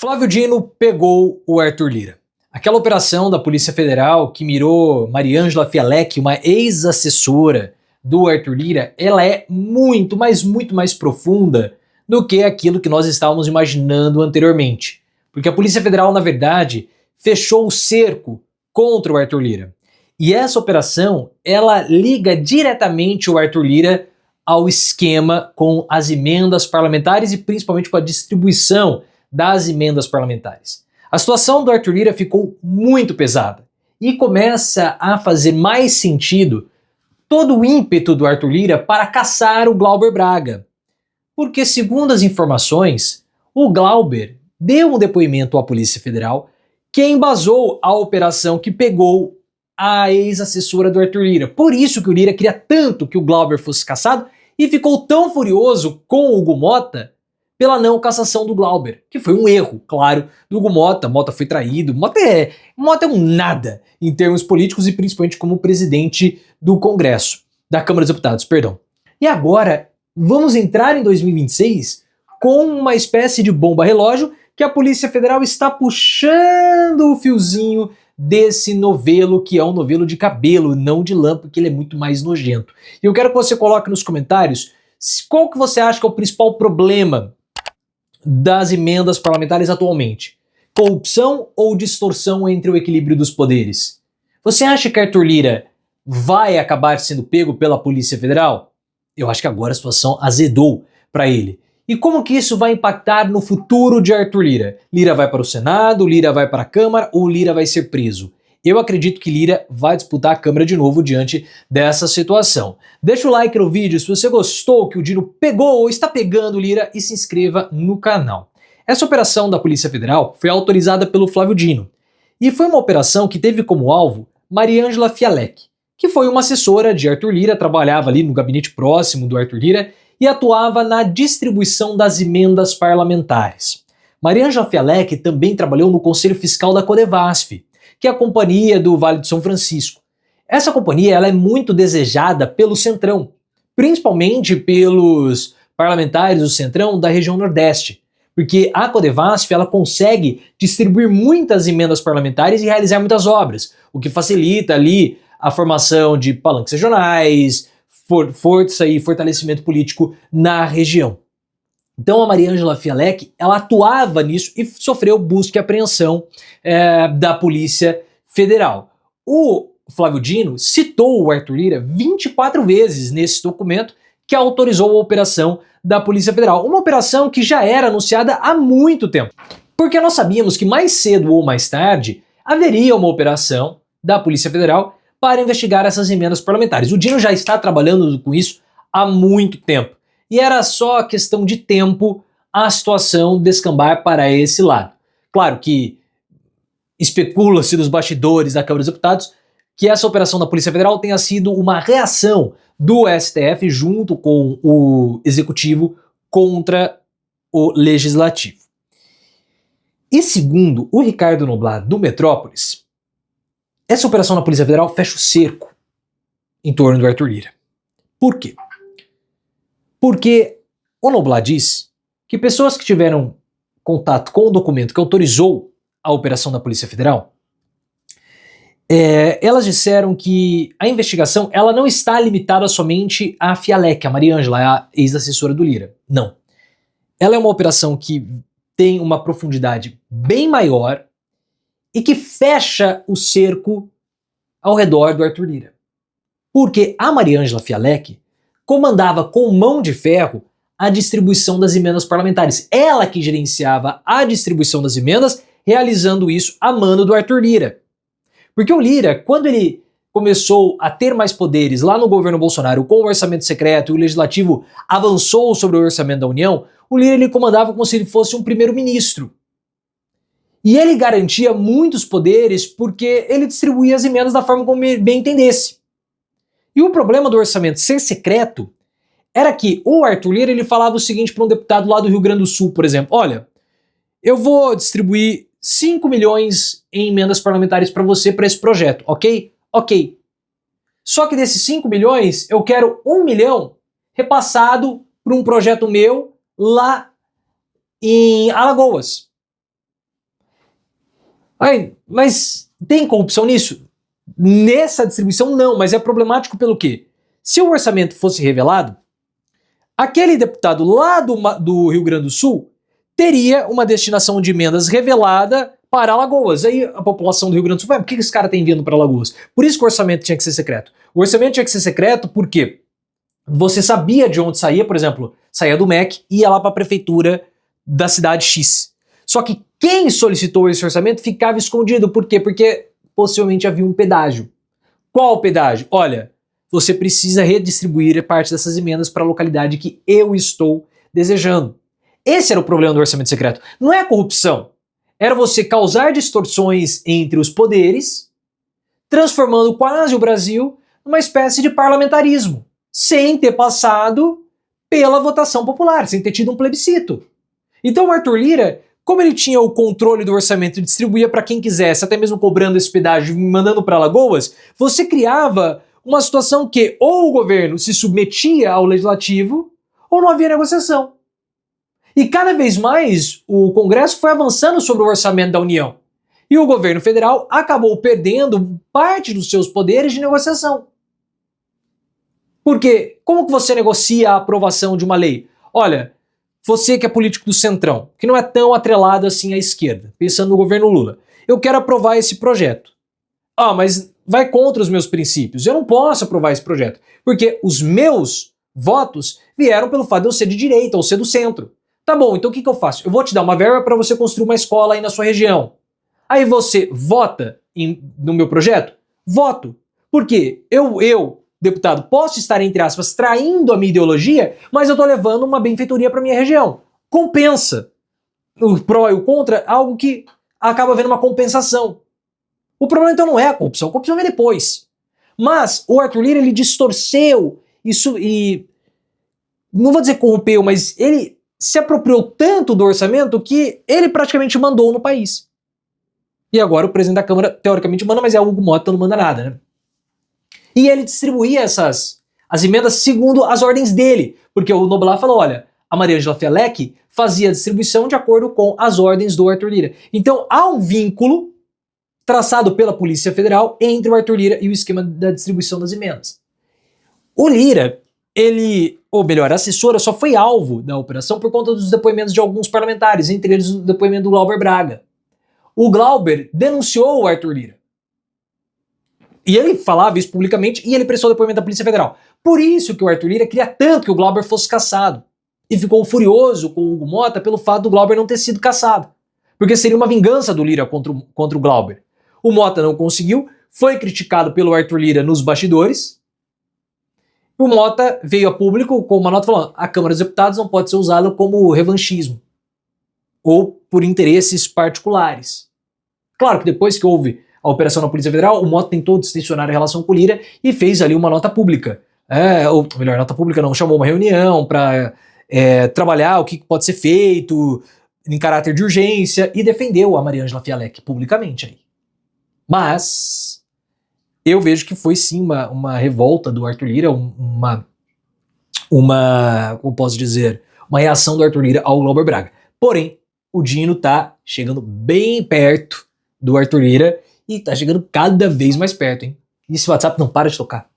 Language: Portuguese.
Flávio Dino pegou o Arthur Lira. Aquela operação da Polícia Federal que mirou Mariângela Fialek, uma ex-assessora do Arthur Lira, ela é muito, mas muito mais profunda do que aquilo que nós estávamos imaginando anteriormente. Porque a Polícia Federal, na verdade, fechou o cerco contra o Arthur Lira. E essa operação, ela liga diretamente o Arthur Lira ao esquema com as emendas parlamentares e principalmente com a distribuição das emendas parlamentares. A situação do Arthur Lira ficou muito pesada e começa a fazer mais sentido todo o ímpeto do Arthur Lira para caçar o Glauber Braga. Porque, segundo as informações, o Glauber deu um depoimento à Polícia Federal que embasou a operação que pegou a ex-assessora do Arthur Lira. Por isso que o Lira queria tanto que o Glauber fosse cassado e ficou tão furioso com o Hugo Mota pela não cassação do Glauber, que foi um erro, claro, do Hugo Mota. Mota foi traído, Mota é um nada em termos políticos e principalmente como presidente do Congresso, da Câmara dos Deputados, perdão. E agora, vamos entrar em 2026 com uma espécie de bomba relógio que a Polícia Federal está puxando o fiozinho desse novelo, que é um novelo de cabelo, não de lã, porque ele é muito mais nojento. E eu quero que você coloque nos comentários qual que você acha que é o principal problema das emendas parlamentares atualmente. Corrupção ou distorção entre o equilíbrio dos poderes? Você acha que Arthur Lira vai acabar sendo pego pela Polícia Federal? Eu acho que agora a situação azedou para ele. E como que isso vai impactar no futuro de Arthur Lira? Lira vai para o Senado, Lira vai para a Câmara ou Lira vai ser preso? Eu acredito que Lira vai disputar a Câmara de novo diante dessa situação. Deixa o like no vídeo se você gostou que o Dino pegou ou está pegando Lira e se inscreva no canal. Essa operação da Polícia Federal foi autorizada pelo Flávio Dino e foi uma operação que teve como alvo Mariângela Fialek, que foi uma assessora de Arthur Lira, trabalhava ali no gabinete próximo do Arthur Lira e atuava na distribuição das emendas parlamentares. Mariângela Fialek também trabalhou no Conselho Fiscal da Codevasf, que é a companhia do Vale do São Francisco. Essa companhia ela é muito desejada pelo Centrão, principalmente pelos parlamentares do Centrão da região Nordeste, porque a Codevasf ela consegue distribuir muitas emendas parlamentares e realizar muitas obras, o que facilita ali a formação de palanques regionais, força e fortalecimento político na região. Então a Mariângela Fialek, ela atuava nisso e sofreu busca e apreensão da Polícia Federal. O Flávio Dino citou o Arthur Lira 24 vezes nesse documento que autorizou a operação da Polícia Federal. Uma operação que já era anunciada há muito tempo. Porque nós sabíamos que mais cedo ou mais tarde haveria uma operação da Polícia Federal para investigar essas emendas parlamentares. O Dino já está trabalhando com isso há muito tempo. E era só questão de tempo a situação descambar para esse lado. Claro que especula-se nos bastidores da Câmara dos Deputados que essa operação da Polícia Federal tenha sido uma reação do STF junto com o Executivo contra o Legislativo. E segundo o Ricardo Noblat do Metrópolis, essa operação da Polícia Federal fecha o cerco em torno do Arthur Lira. Por quê? Porque o Noblat diz que pessoas que tiveram contato com o documento que autorizou a operação da Polícia Federal, elas disseram que a investigação ela não está limitada somente à Fialek, a Mariângela, a ex-assessora do Lira. Não. Ela é uma operação que tem uma profundidade bem maior e que fecha o cerco ao redor do Arthur Lira. Porque a Mariângela Fialek comandava com mão de ferro a distribuição das emendas parlamentares. Ela que gerenciava a distribuição das emendas, realizando isso a mando do Arthur Lira. Porque o Lira, quando ele começou a ter mais poderes lá no governo Bolsonaro com o orçamento secreto e o legislativo avançou sobre o orçamento da União, o Lira ele comandava como se ele fosse um primeiro-ministro. E ele garantia muitos poderes porque ele distribuía as emendas da forma como bem entendesse. E o problema do orçamento ser secreto era que o Arthur Lira ele falava o seguinte para um deputado lá do Rio Grande do Sul, por exemplo: olha, eu vou distribuir 5 milhões em emendas parlamentares para você para esse projeto, ok? Ok. Só que desses 5 milhões eu quero 1 milhão repassado para um projeto meu lá em Alagoas. Ai, mas tem corrupção nisso? Nessa distribuição não, mas é problemático pelo quê? Se o orçamento fosse revelado, aquele deputado lá do Rio Grande do Sul teria uma destinação de emendas revelada para Alagoas. Aí a população do Rio Grande do Sul vai, por que esse cara está enviando para Alagoas? Por isso que o orçamento tinha que ser secreto. O orçamento tinha que ser secreto porque você sabia de onde saía, por exemplo, saía do MEC e ia lá para a prefeitura da cidade X. Só que quem solicitou esse orçamento ficava escondido. Por quê? Porque possivelmente havia um pedágio. Qual o pedágio? Olha, você precisa redistribuir parte dessas emendas para a localidade que eu estou desejando. Esse era o problema do orçamento secreto. Não é a corrupção. Era você causar distorções entre os poderes, transformando quase o Brasil numa espécie de parlamentarismo, sem ter passado pela votação popular, sem ter tido um plebiscito. Então o Arthur Lira, como ele tinha o controle do orçamento e distribuía para quem quisesse, até mesmo cobrando esse pedágio e mandando para Alagoas, você criava uma situação que ou o governo se submetia ao legislativo ou não havia negociação. E cada vez mais o Congresso foi avançando sobre o orçamento da União. E o governo federal acabou perdendo parte dos seus poderes de negociação. Porque como que você negocia a aprovação de uma lei? Olha, você que é político do Centrão, que não é tão atrelado assim à esquerda, pensando no governo Lula, eu quero aprovar esse projeto. Ah, mas vai contra os meus princípios. Eu não posso aprovar esse projeto, porque os meus votos vieram pelo fato de eu ser de direita ou ser do centro. Tá bom, então o que eu faço? Eu vou te dar uma verba para você construir uma escola aí na sua região. Aí você vota no meu projeto? Voto. Porque eu, deputado, posso estar, entre aspas, traindo a minha ideologia, mas eu tô levando uma benfeitoria para minha região. Compensa. O pró e o contra, algo que acaba havendo uma compensação. O problema então não é a corrupção vem depois. Mas o Arthur Lira, ele distorceu isso e, não vou dizer corrompeu, mas ele se apropriou tanto do orçamento que ele praticamente mandou no país. E agora o presidente da Câmara, teoricamente, manda, mas é o Hugo Mota, não manda nada, né? E ele distribuía as emendas segundo as ordens dele, porque o Noblar falou, olha, a Mariângela Fialek fazia a distribuição de acordo com as ordens do Arthur Lira. Então há um vínculo traçado pela Polícia Federal entre o Arthur Lira e o esquema da distribuição das emendas. O Lira, ou melhor, a assessora só foi alvo da operação por conta dos depoimentos de alguns parlamentares, entre eles o depoimento do Glauber Braga. O Glauber denunciou o Arthur Lira. E ele falava isso publicamente e ele prestou depoimento da Polícia Federal. Por isso que o Arthur Lira queria tanto que o Glauber fosse cassado. E ficou furioso com o Hugo Mota pelo fato do Glauber não ter sido cassado. Porque seria uma vingança do Lira contra o Glauber. O Mota não conseguiu, foi criticado pelo Arthur Lira nos bastidores. O Mota veio a público com uma nota falando: a Câmara dos Deputados não pode ser usada como revanchismo ou por interesses particulares. Claro que depois que houve a operação na Polícia Federal, o Mota tentou distensionar a relação com o Lira e fez ali uma nota pública. Ou melhor, nota pública não, chamou uma reunião para trabalhar o que pode ser feito em caráter de urgência e defendeu a Mariângela Fialek publicamente aí. Mas eu vejo que foi sim uma revolta do Arthur Lira, como posso dizer, uma reação do Arthur Lira ao Glauber Braga. Porém, o Dino tá chegando bem perto do Arthur Lira e tá chegando cada vez mais perto, hein? E esse WhatsApp não para de tocar.